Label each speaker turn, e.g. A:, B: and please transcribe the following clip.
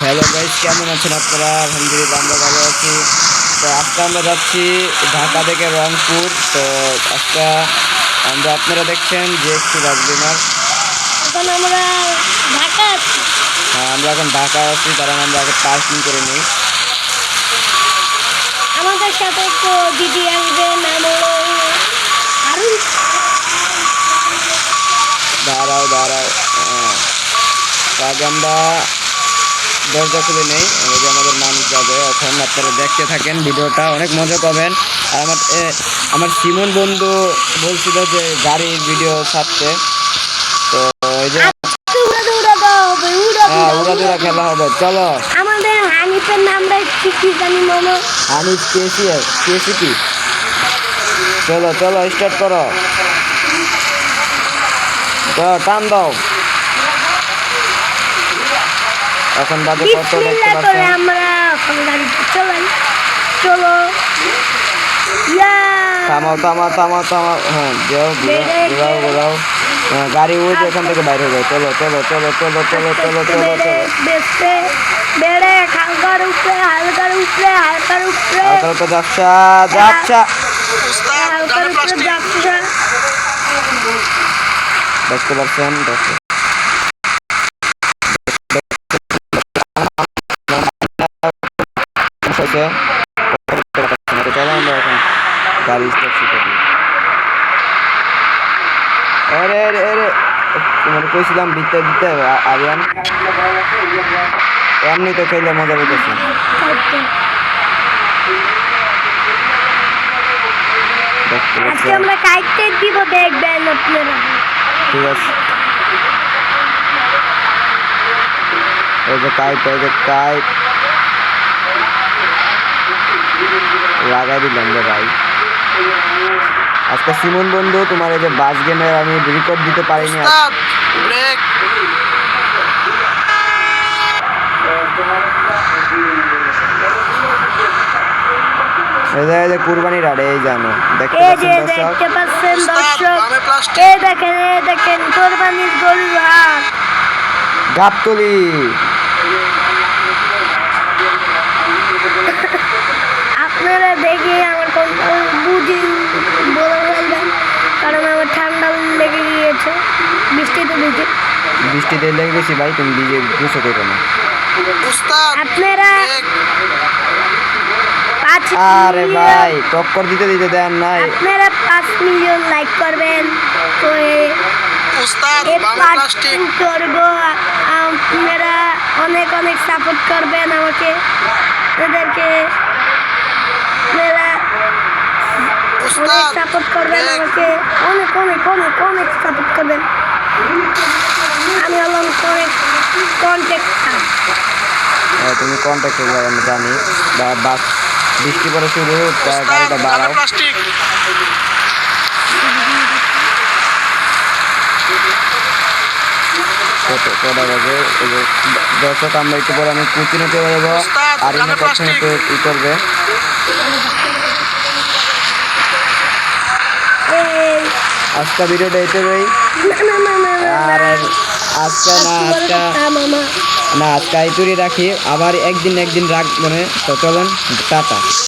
A: Hello guys, কেমন আছেন আপনারা? আলহামদুলিল্লাহ আমরা ভালো আছি। তো আজকে আমরা যাচ্ছি ঢাকা থেকে রংপুর। তো আজকে আপনারা দেখছেন যে একটু রাজবিমার।
B: এখন আমরা ঢাকা আছি।
A: হ্যাঁ, আমরা এখন ঢাকায় আছি, কারণ আমরা আগে পার্কিং করে নিই।
B: আমাদের সাথে একটু দিদি আসবে, নাম হলো আরুন।
A: দাঁড়াও আগে আমরা দরজা খুলে নেই, যে আমাদের মানুষ যাবে। এখন আপনারা দেখতে থাকেন, ভিডিওটা অনেক মজা পাবেন। আর আমার সিমন বন্ধু বলছিল যে গাড়ির ভিডিও ছাড়তে, তো এই যে উড়াদুরা খেলা হবে। চলো,
B: আমাদের হানিফের নামটা কি জানি মনে।
A: হানিফ কেসি কি? চলো স্টার্ট করো, টান দাও। এখন বাজে কত দেখতে পাচ্ছেন?
B: আমরা এখন গাড়িতে চলো।
A: থামাও। হ্যাঁ, ঘোরাও। হ্যাঁ, গাড়ি উঠে এখান থেকে বাইরে হয়ে যায়। চলো।
B: বেড়ে হালকার উপরে হালকার উপরে
A: যাচ্ছা দেখতে পাচ্ছেন। চলো আমরা এখন গাড়ি স্টার্ট শিখে দিই। আরে তোমার কইছিলাম দিতে আরিয়ান, এমনি তো খেলে মজা পেতেছি।
B: আজকে আমরা কাইটে দিব, দেখবেন আপনারা।
A: ঠিক আছে, এই যে কাইট লাগাই দিলাম রে ভাই। আজকে সিমন বন্ধু, তোমার এই যে বাস গেমের আমি রেকর্ড দিতে পারিনি। এই যে কুরবানি রাড়ে, এই জানো দেখতে
B: পাচ্ছেন দর্শক, এই দেখেন কুরবানির গরুর হাট
A: গাবতলি।
B: আপনারা দেখে আমার বুঝি বলে ফেলবেন, কারণ আমার ঠান্ডা লেগে গিয়েছে।
A: বৃষ্টিতে লেগে গেছি ভাই, তুমি ভিজে গুছো করো না।
B: আপনারা
A: আরে ভাই, টক্কর দিতে দেন নাই।
B: আপনারা 5 মিলিয়ন লাইক করবেন, তো করবো। আপনারা অনেক সাপোর্ট করবেন আমাকে, এদেরকে সাপোর্ট করবেন আমাকে, অনেক সাপোর্ট করবেন। আমি হলাম কন্ট্যাক্টার।
A: তুমি কন্ট্যাক্ট করবে, আমি জানি। বাস বৃষ্টি পরে শুরু, গাড়িটা বাড়াও। কটা বাজে? দর্শক, আমরা একটু পরে আমি কুচিনেতে যাবো, আর ইনি প্রথমে ই করবে। আজকে ভিডিওটা এতে ভাই, আর আজকে আজকে আইতুরি রাখি, আবার একদিন রাখ, মানে তো চলেন, টাটা।